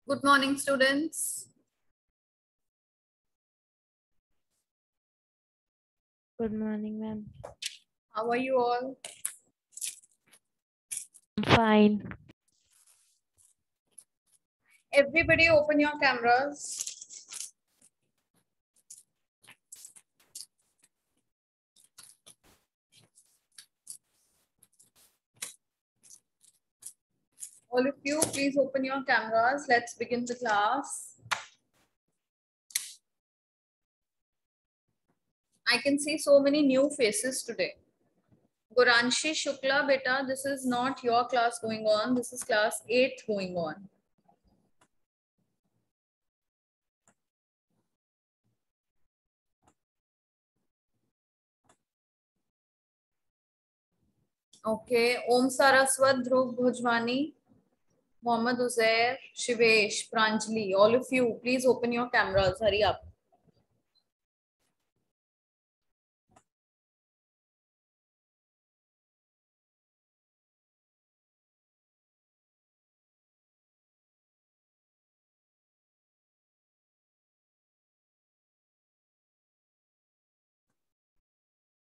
Good morning, students. Good morning, ma'am. How are you all? I'm fine. Everybody open your cameras. All of you, please open your cameras. Let's begin the class. I can see so many new faces today. Guranshi Shukla, beta, this is not your class going on. This is class 8 going on. Okay. Om Saraswat, Dhruv Bhojwani, Mohammad Uzair, Shivesh, Pranjali, all of you, please open your cameras. Hurry up.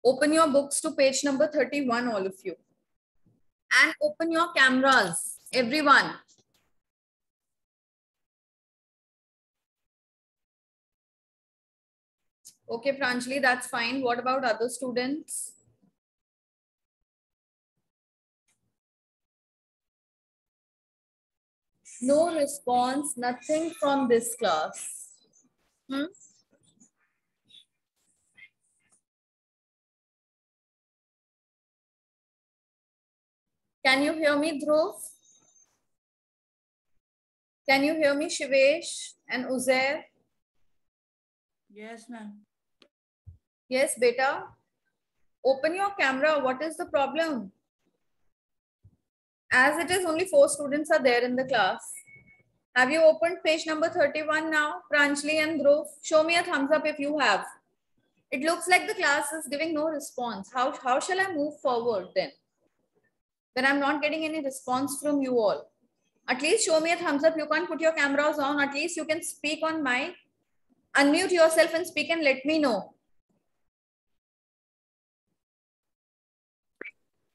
Open your books to page number 31, all of you. And open your cameras, everyone. Okay, Pranjali, that's fine. What about other students? No response, nothing from this class. Can you hear me, Dhruv? Can you hear me, Shivesh and Uzair? Yes, ma'am. Yes, beta. Open your camera. What is the problem? As it is, only 4 students are there in the class. Have you opened page number 31 now, Pranjali and Dhruv? Show me a thumbs up if you have. It looks like the class is giving no response. How shall I move forward then? When I'm not getting any response from you all. At least show me a thumbs up. You can't put your cameras on. At least you can speak on mic. Unmute yourself and speak and let me know.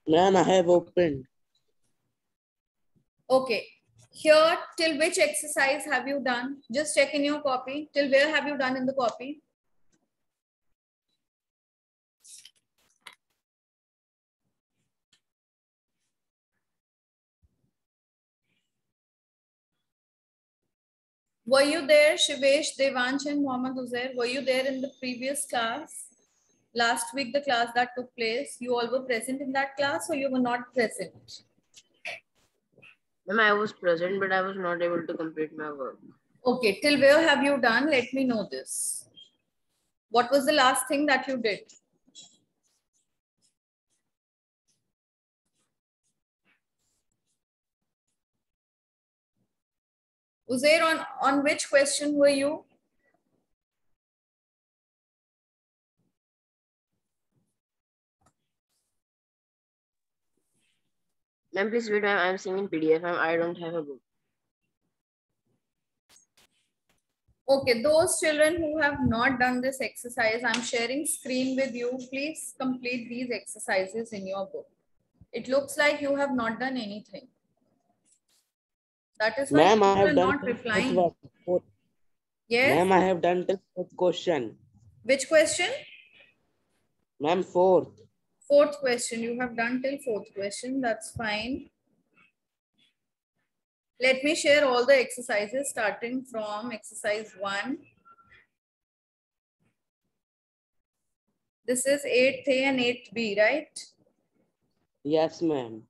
Ma'am, I have opened. Okay. Here, till which exercise have you done? Just check in your copy. Till where have you done in the copy? Were you there, Shivesh, Devansh and Mohammad Uzair? Were you there in the previous class? Last week, the class that took place, you all were present in that class or you were not present? Ma'am, I was present, but I was not able to complete my work. Okay, till where have you done? Let me know this. What was the last thing that you did? Uzair, on which question were you? Ma'am, please wait, ma'am. I'm seeing in PDF. Ma'am, I don't have a book. Okay, those children who have not done this exercise, I'm sharing screen with you. Please complete these exercises in your book. It looks like you have not done anything. That is why Ma'am, I you are have done not replying. Yes. Ma'am, I have done the fourth question. Which question? Ma'am, fourth. Fourth question. You have done till fourth question. That's fine. Let me share all the exercises starting from exercise 1. This is 8th A and 8th B, right? Yes, ma'am.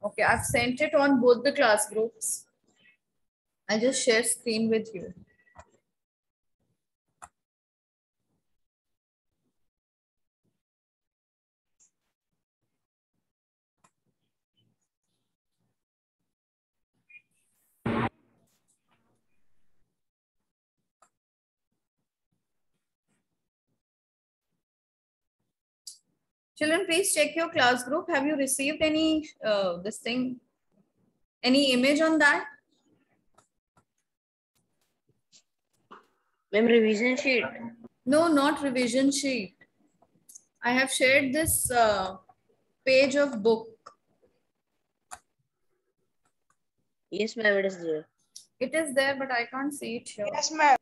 Okay, I've sent it on both the class groups. I'll just share screen with you. Children, please check your class group. Have you received any any image on that? Ma'am, revision sheet. No, not revision sheet. I have shared this page of book. Yes, ma'am, it is there. It is there, but I can't see it here. Yes, ma'am.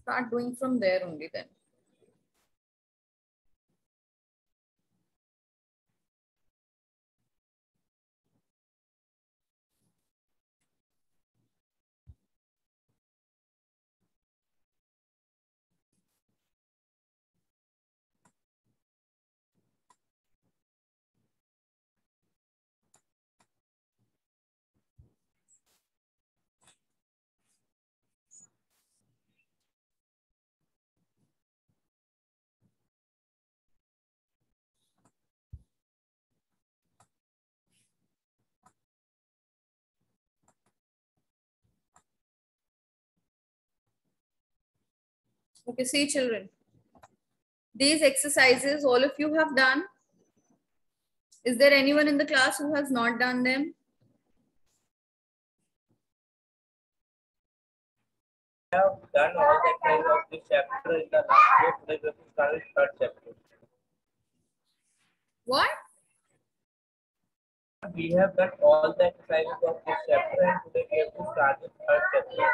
Start doing from there only then. Okay, see children. These exercises, all of you have done. Is there anyone in the class who has not done them? I have done all the exercises of this chapter in the last year. Today we have to start the third chapter. What? We have done all the exercises of this chapter and today we have to start the third chapter.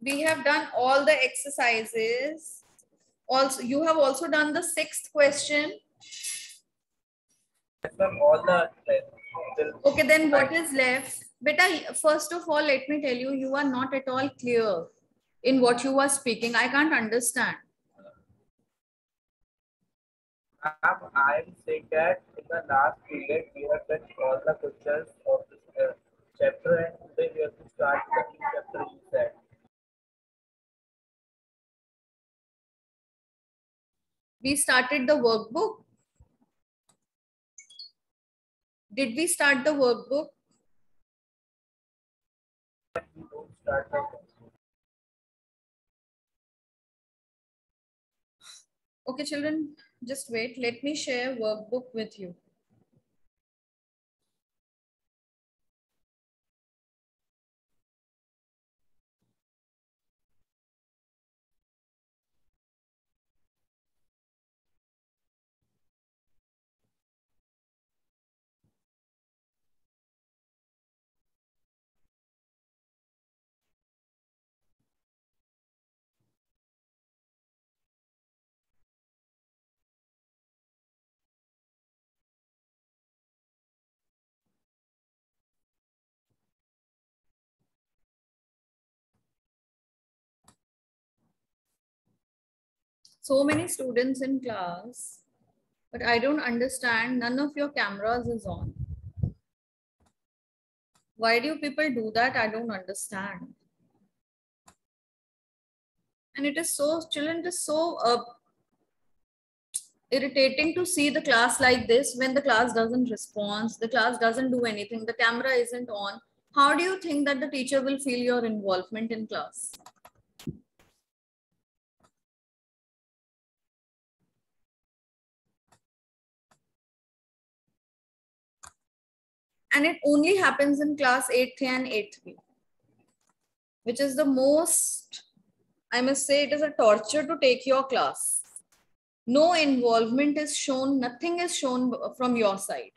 We have done all the exercises. Also, you have also done the 6th question. I've done all the exercises. Okay, then what is left? Beta, first of all, let me tell you, you are not at all clear in what you are speaking. I can't understand. I am saying that in the last period we have done all the questions of this chapter and today we have to start the new chapter you said. We started the workbook. Did we start the workbook? We don't start the Okay, children, just wait. Let me share workbook with you. So many students in class, but I don't understand. None of your cameras is on. Why do you people do that? I don't understand. And it is so, children, it is so irritating to see the class like this when the class doesn't respond, the class doesn't do anything, the camera isn't on. How do you think that the teacher will feel your involvement in class? And it only happens in class 8th and 8th, which is the most, I must say, it is a torture to take your class. No involvement is shown, nothing is shown from your side.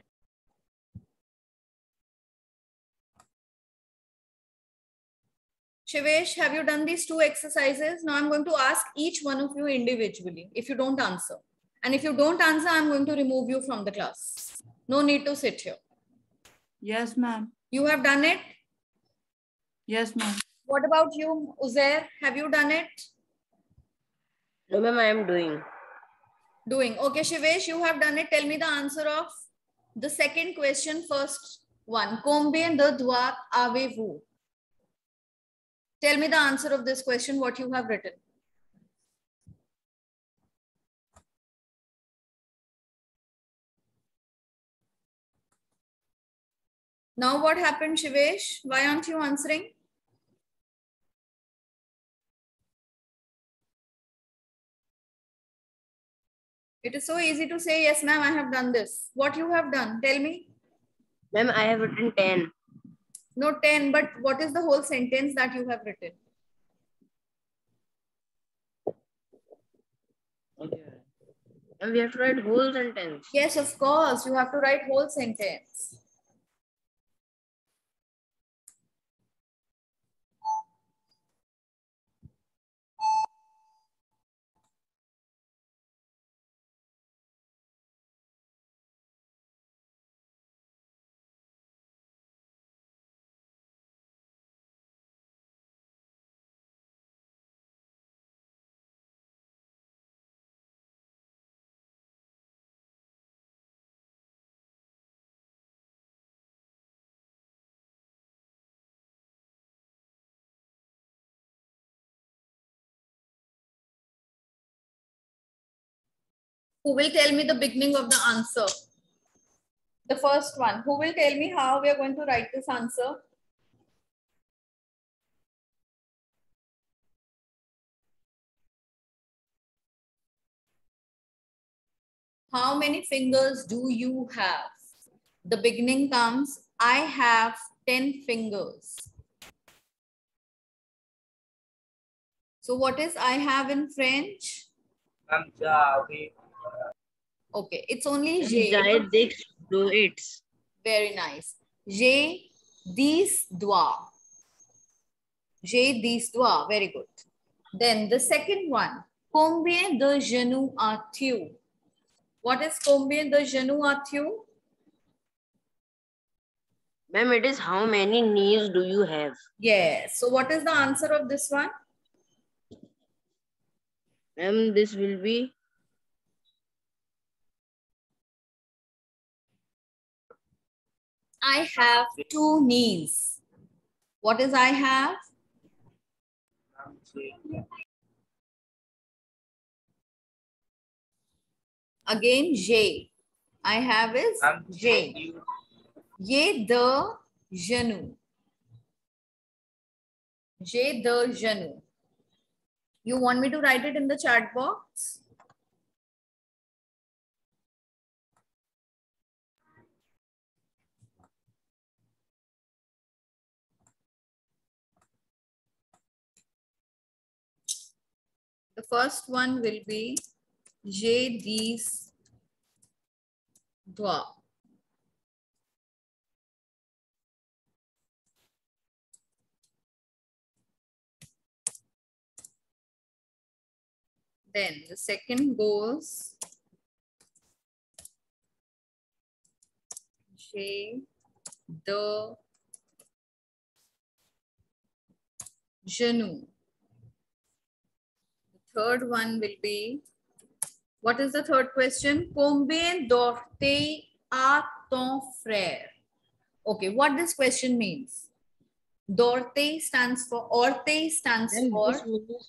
Shivesh, have you done these 2 exercises? Now I'm going to ask each one of you individually if you don't answer. And if you don't answer, I'm going to remove you from the class. No need to sit here. Yes, ma'am. You have done it? Yes, ma'am. What about you, Uzair? Have you done it? No, ma'am, I am doing. Doing. Okay, Shivesh, you have done it. Tell me the answer of the second question, first one. Combien de doigts avez-vous? Tell me the answer of this question, what you have written. Now what happened, Shivesh? Why aren't you answering? It is so easy to say, yes, ma'am, I have done this. What you have done? Tell me. Ma'am, I have written 10. No, 10, but what is the whole sentence that you have written? Okay. And we have to write whole sentence. Yes, of course. You have to write whole sentence. Who will tell me the beginning of the answer? The first one. Who will tell me how we are going to write this answer? How many fingers do you have? The beginning comes, I have 10 fingers. So what is I have in French? Okay, it's only j'ai. J'ai des doigts. Very nice. J'ai 10 doigts. J'ai 10 doigts. Very good. Then the second one. Combien de genoux as-tu? What is combien de genoux as-tu? Ma'am, it is how many knees do you have? Yes. So what is the answer of this one? Ma'am, this will be I have 2 knees. What is I have? Again, j'ai. I have is j'ai. J'ai de genoux. J'ai de genoux. You want me to write it in the chat box? The first one will be j'ai 10 doigts. Then the second goes j'ai de genoux. The third one will be, what is the third question? Combien d'orteils a ton frère? Okay, what this question means? D'orteil stands for, orteil stands Ma'am, for, this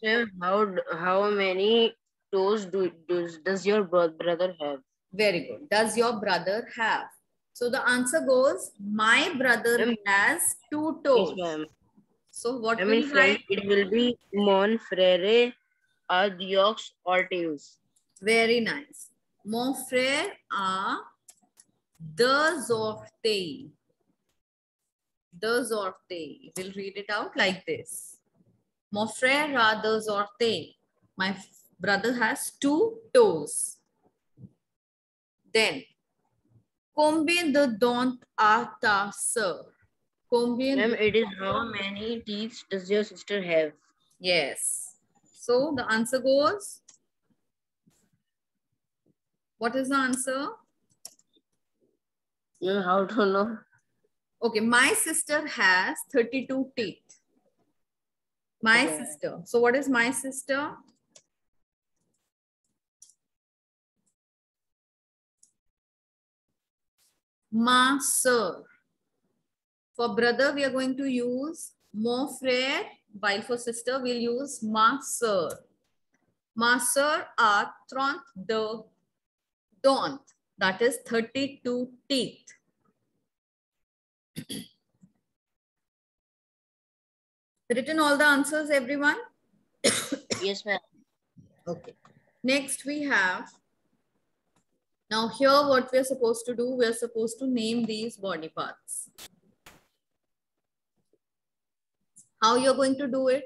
means, ma'am, how many toes does your brother have? very good. Does your brother have? So the answer goes, my brother Ma'am, has 2 yes, toes. ma'am. So what I will mean, you French, write? it will be mon frère a deux orteils. Very nice. Mon frère a 2 orteils. 2 orteils. We'll read it out like this. Mon frère a 2 orteils. My brother has 2 toes. Then, combien de dents a ta sœur? Combien Ma'am, de... it is how many teeth does your sister have? Yes. So the answer goes, what is the answer? How to know? Okay, my sister has 32 teeth. My Okay. sister. So what is my sister? Ma sœur. For brother, we are going to use mon frère, while for sister, we'll use ma sœur. Ma sœur a 32 dents. That is 32 teeth. Written all the answers, everyone? Yes, ma'am. Okay. Next we have, now here what we're supposed to do, we're supposed to name these body parts. How you're going to do it?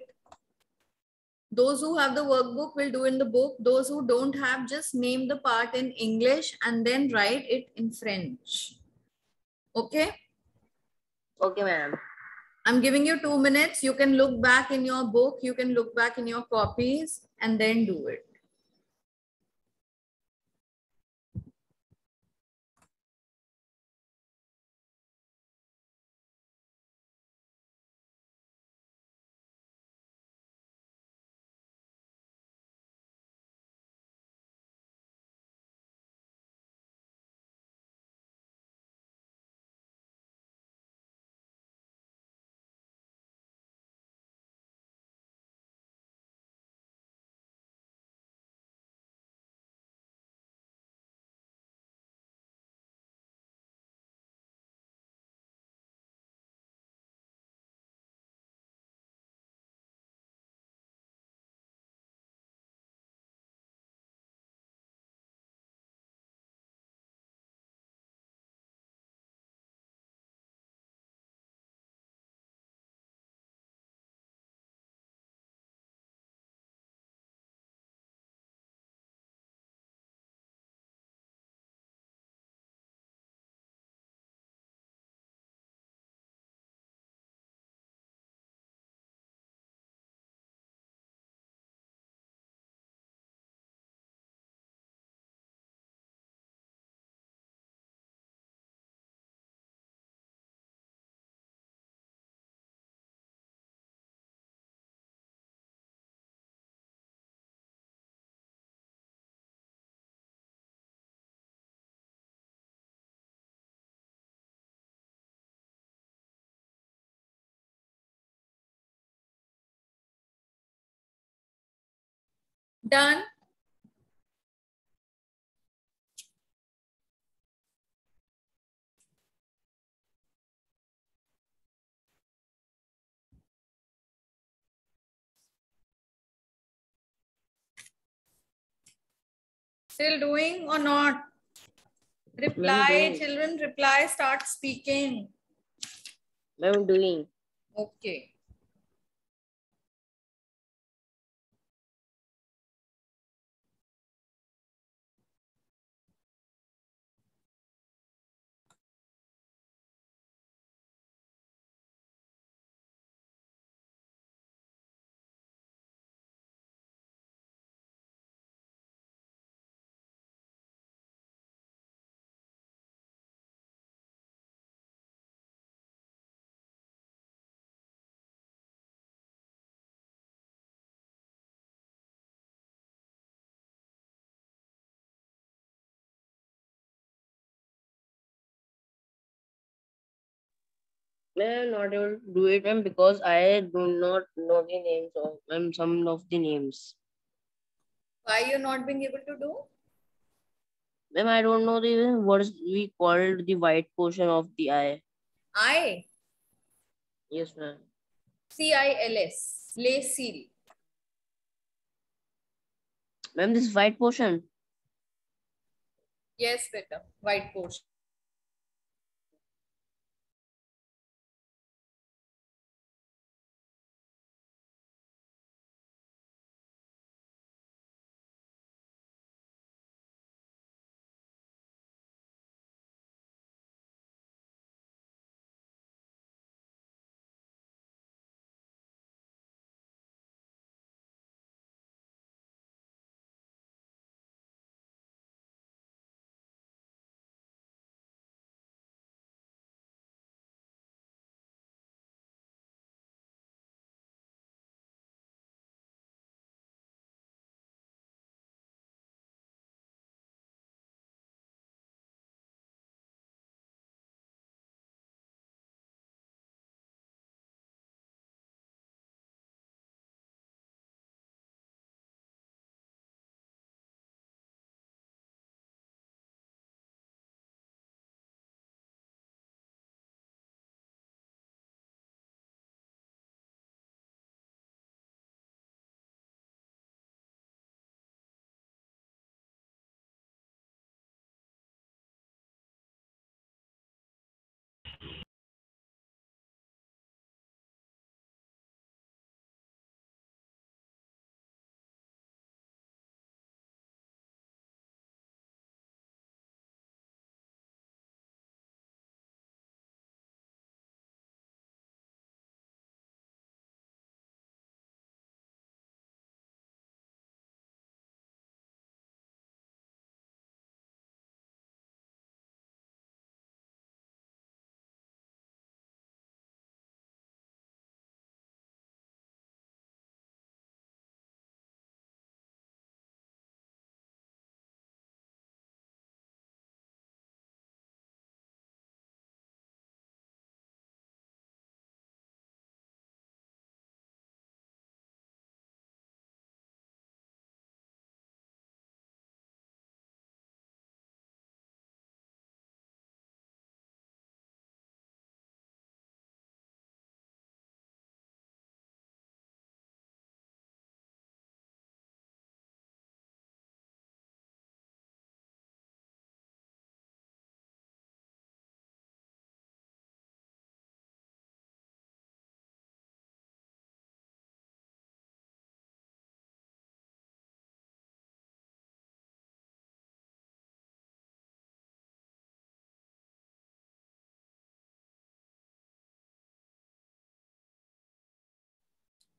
Those who have the workbook will do in the book. Those who don't have, just name the part in English and then write it in French. Okay? Okay, ma'am. I'm giving you 2 minutes. You can look back in your book. You can look back in your copies and then do it. Done? Still doing or not? Reply, doing. children, reply, start speaking. Ma'am, doing. Okay. Ma'am, not able to do it, ma'am, because I do not know the names of some of the names. Why you're not being able to do? Ma'am, I don't know the what is we called the white portion of the eye. I. Yes, ma'am. CILS. Lacil. Ma'am, this white portion. Yes, beta. White portion.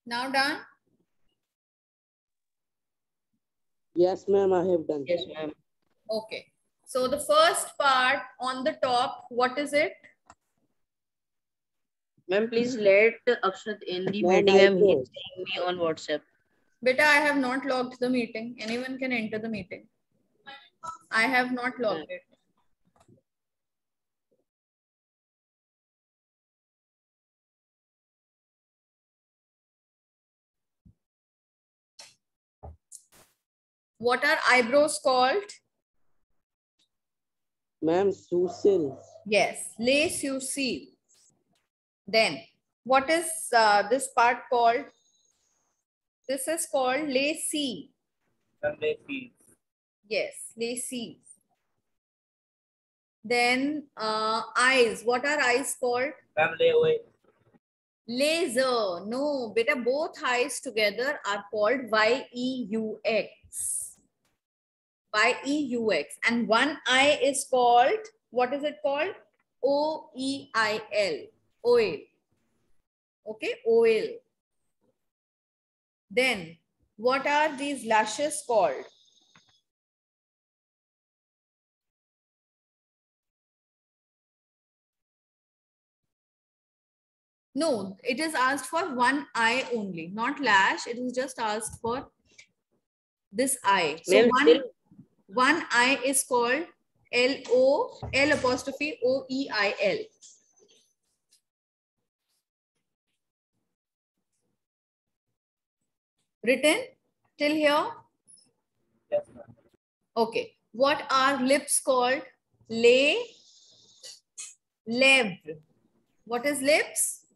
Now done? Yes, ma'am, I have done. Yes, ma'am. Okay. So the first part on the top, what is it? Ma'am, please let Akshat in the Ma'am, meeting. Ma'am, eyebrows. he's saying me on WhatsApp. Beta, I have not logged the meeting. Anyone can enter the meeting. I have not logged it. What are eyebrows called? Ma'am, sourcils. Yes, les sourcils. Then, what is this part called? This is called les cils. Ma'am, they see. Yes, les cils. Then, eyes. What are eyes called? Ma'am, lay away. Laser. No, beta, both eyes together are called Y-E-U-X. Y-E-U-X. And one eye is called, what is it called? O-E-I-L. Oil. Okay, oil. Then, what are these lashes called? No, it is asked for one eye only, not lash. It is just asked for this eye. So Ma'am, one eye is called L-O-L'-O-E-I-L. Written till here? Yes, ma'am. Okay. What are lips called? Lèvres. What is lips?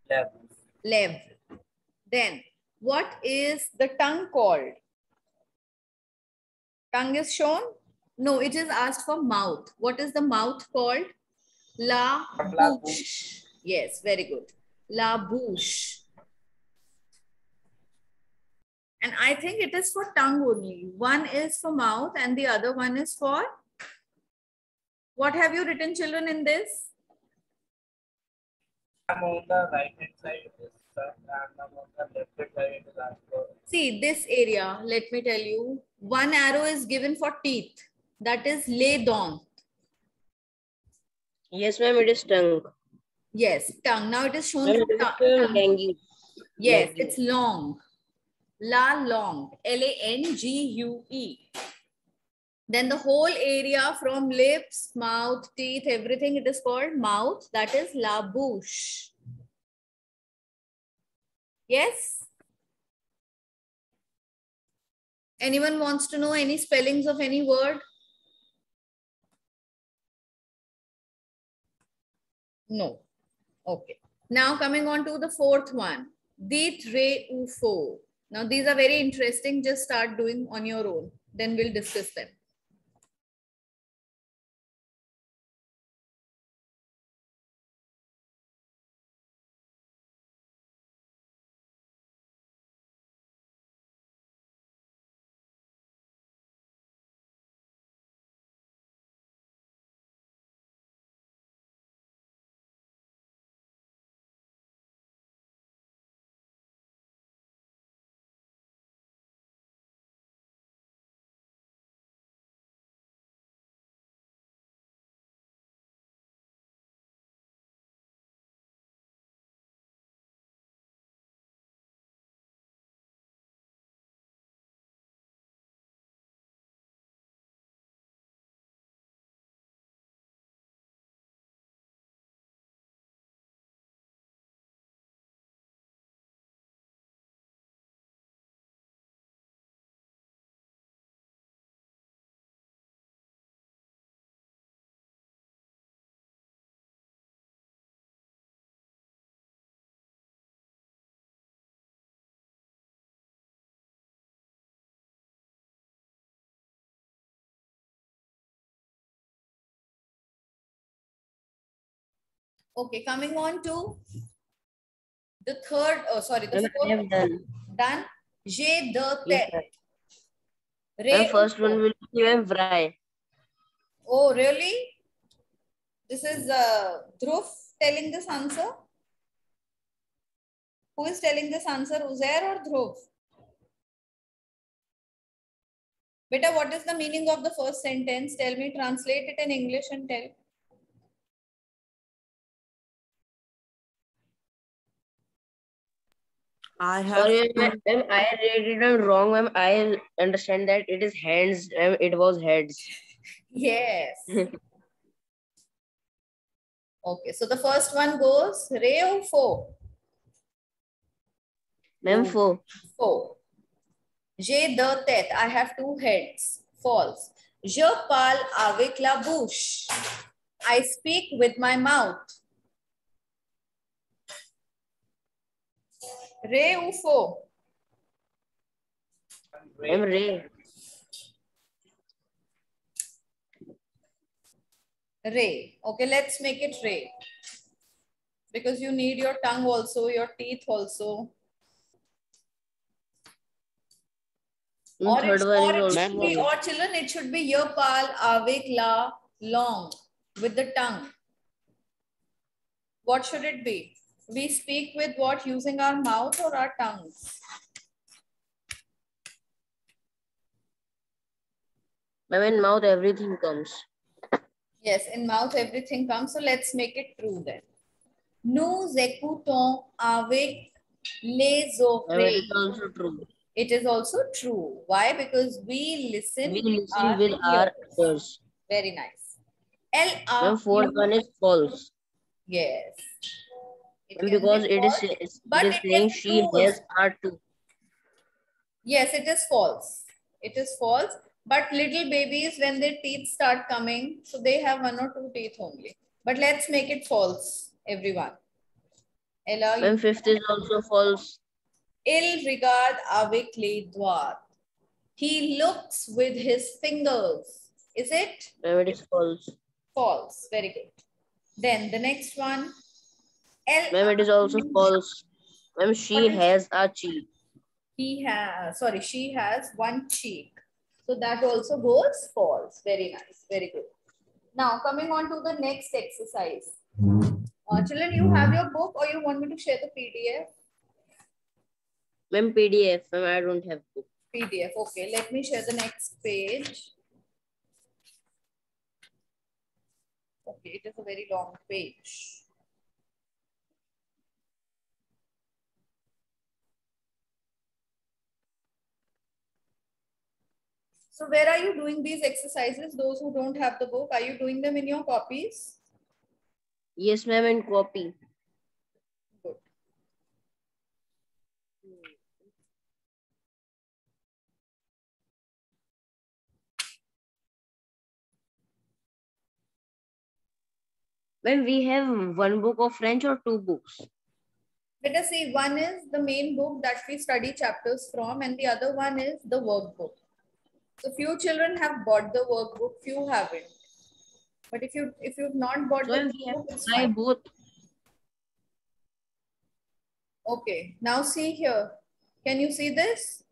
Left. Lèvres. Then, what is the tongue called? Tongue is shown? No, it is asked for mouth. What is the mouth called? La bouche. Yes, very good. La bouche. And I think it is for tongue only. One is for mouth and the other one is for... What have you written, children, in this? I'm on the right hand side of this, sir, and I'm on the left hand side of the last floor. See, this area, let me tell you, one arrow is given for teeth. That is les dents. yes, ma'am, it is tongue. Yes, tongue. Now it is shown Ma'am, for it is tongue. language. Yes, Langue. it's long. La longue. L-A-N-G-U-E. Then the whole area from lips, mouth, teeth, everything, it is called mouth. That is la bouche. Yes? Anyone wants to know any spellings of any word? No. Okay. Now coming on to the fourth one. Dit, re, ou, fo. Now these are very interesting. Just start doing on your own. Then we'll discuss them. Okay, coming on to the third, the Ma'am, I fourth. have done. Done. J'ai de Yes, tête. ma'am. Re, Ma'am, first one will be ma'am, fry. Oh, really? This is Dhruv telling this answer. Who is telling this answer, Uzair or Dhruv? Beta, what is the meaning of the first sentence? Tell me, translate it in English and tell. I have Sorry, to. ma'am, I read it wrong, ma'am. I understand that it is hands, ma'am. It was heads. Yes. Okay, so the first one goes re or fo? Ma'am, four. Fo. J'ai deux têtes. I have two heads. False. Je parle avec la bouche. I speak with my mouth. Re ou fo? Ma'am, Ray. Re. Okay, let's make it re. Because you need your tongue also, your teeth also. Or Third one is also. Ma'am, or children, it should be ye parle avec la long with the tongue. What should it be? We speak with what? Using our mouth or our tongues? Ma'am, in mouth everything comes. Yes, in mouth everything comes. So let's make it true then. Nous écoutons avec les Ma'am, it is oreilles. also true. It is also true. Why? Because we listen, We listen with our ears. Very nice. Elle a Ma'am, fourth one is false. Yes. Ma'am, because it is saying she has are two. Yes, it is false. It is false. But little babies, when their teeth start coming, so they have one or two teeth only. But let's make it false, everyone. Ella, Ma'am, fifth is also false. Il regarde avec les doigts. He looks with his fingers. Is it? Ma'am, it is false. False. Very good. Then the next one. Ma'am, it is also false. Ma'am, she has a cheek. She has one cheek. So that also goes false. Very nice. Very good. Now coming on to the next exercise. Children, you have your book or you want me to share the PDF? Ma'am, PDF. Ma'am, I don't have book. PDF. Okay, let me share the next page. Okay, it is a very long page. So where are you doing these exercises? Those who don't have the book, are you doing them in your copies? Yes, ma'am, and copy. Good. Ma'am, we have one book of French or two books? Let us see, one is the main book that we study chapters from and the other one is the workbook. So few children have bought the workbook, few haven't. But if you've not bought So the we have workbook, to it's buy fine. both. Okay, now see here. Can you see this?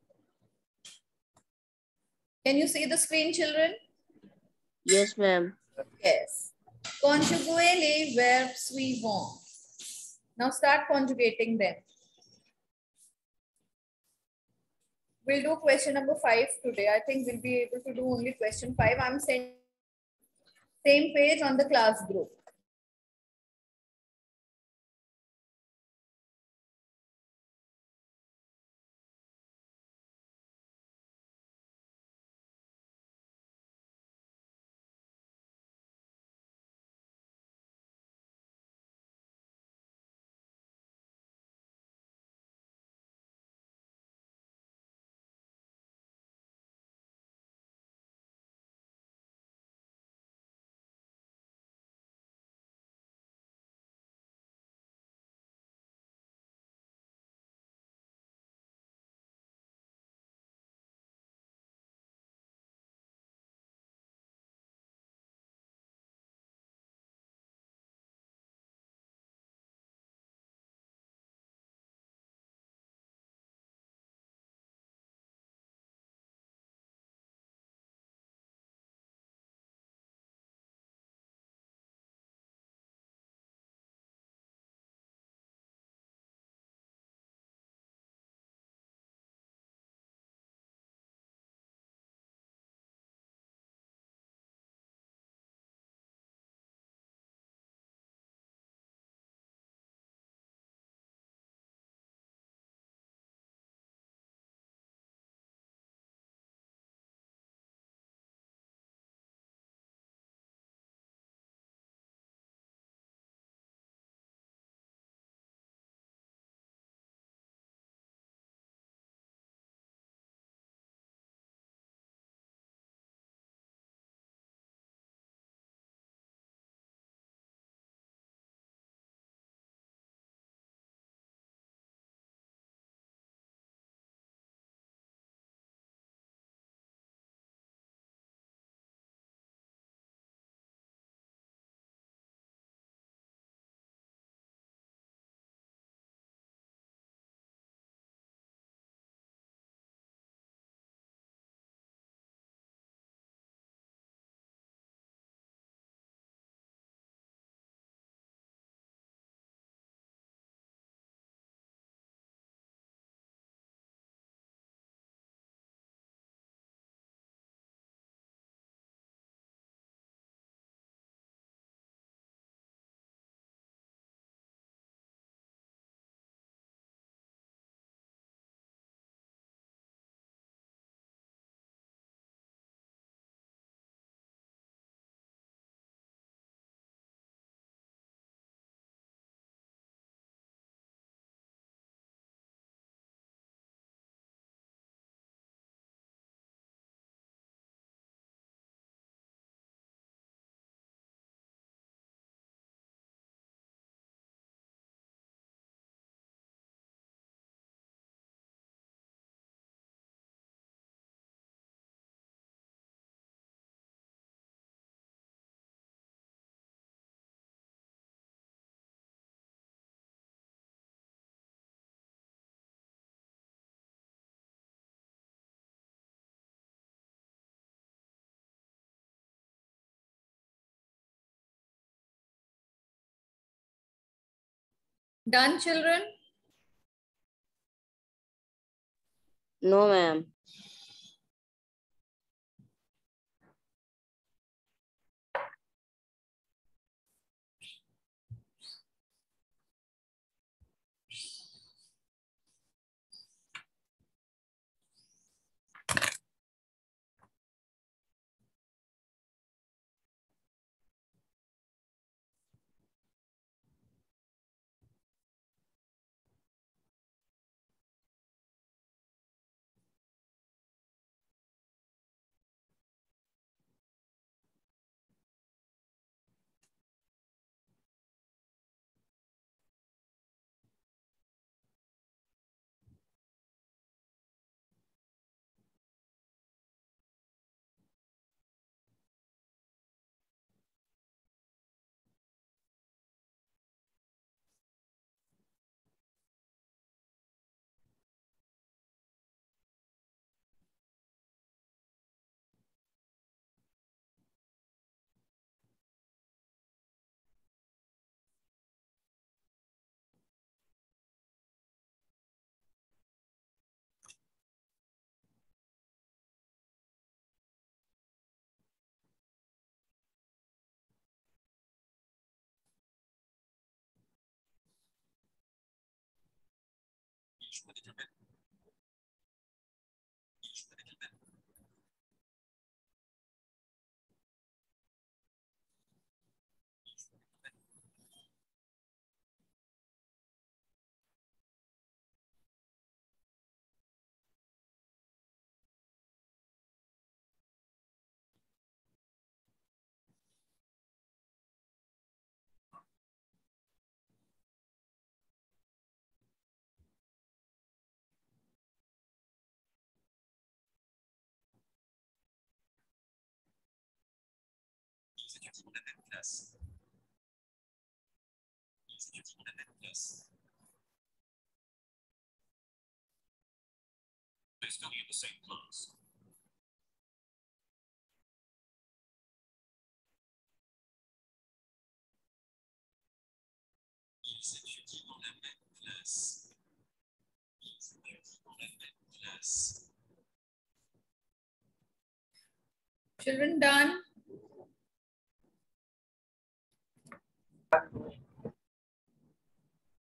Can you see the screen, children? Yes, ma'am. Yes. Conjuguer les verbes suivants. Now start conjugating them. We'll do question number 5 today. I think we'll be able to do only question 5. I'm sending same page on the class group. Done, children? No, ma'am. Children, done?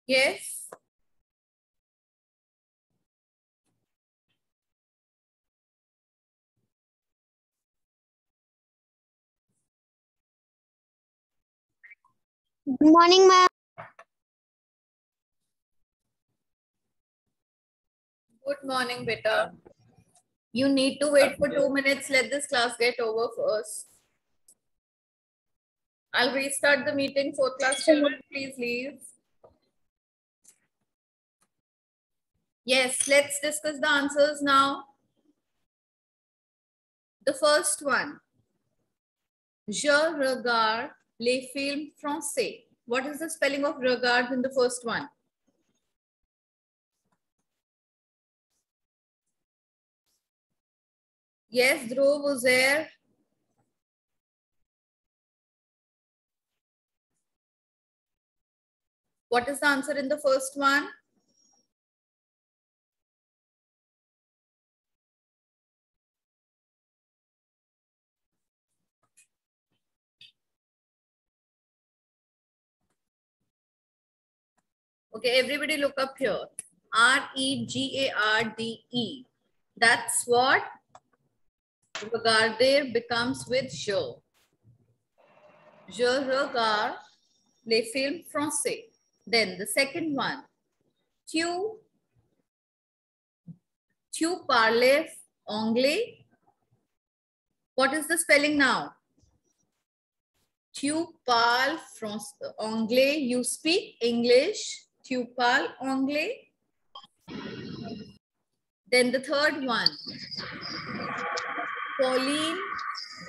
Yes? Good morning, ma'am. Good morning, beta. You need to wait for 2 minutes. Let this class get over first. I'll restart the meeting. 4th class children, please leave. Yes, let's discuss the answers now. The first one. Je regarde les films français. What is the spelling of regard in the first one? Yes, Dhruv was there. What is the answer in the first one? Okay, everybody look up here. R-E-G-A-R-D-E. That's what regarder becomes with je. Je regarde les films français. Then the second one. Tu parles anglais. What is the spelling now? Tu parles anglais. You speak English. Tu parles anglais. Then the third one. Pauline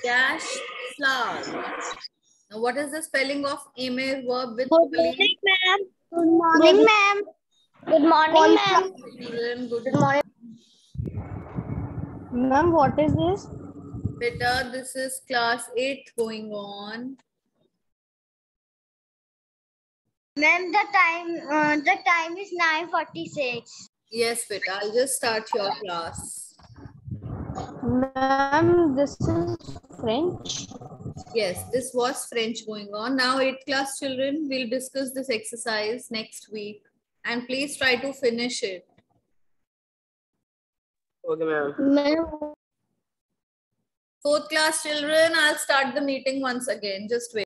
dash flower. Now, what is the spelling of aimer verb with Good Pauline? morning, ma'am. Good morning, ma'am. Good morning, ma'am. Good morning. Ma'am, what is this? Beta, this is class 8 going on. Ma'am, the time is 9:46. Yes, beta. I'll just start your class. Ma'am, this is French. Yes, this was French going on. Now, 8th class children, we'll discuss this exercise next week. And please try to finish it. Okay, ma'am. Ma'am, 4th class children, I'll start the meeting once again. Just wait.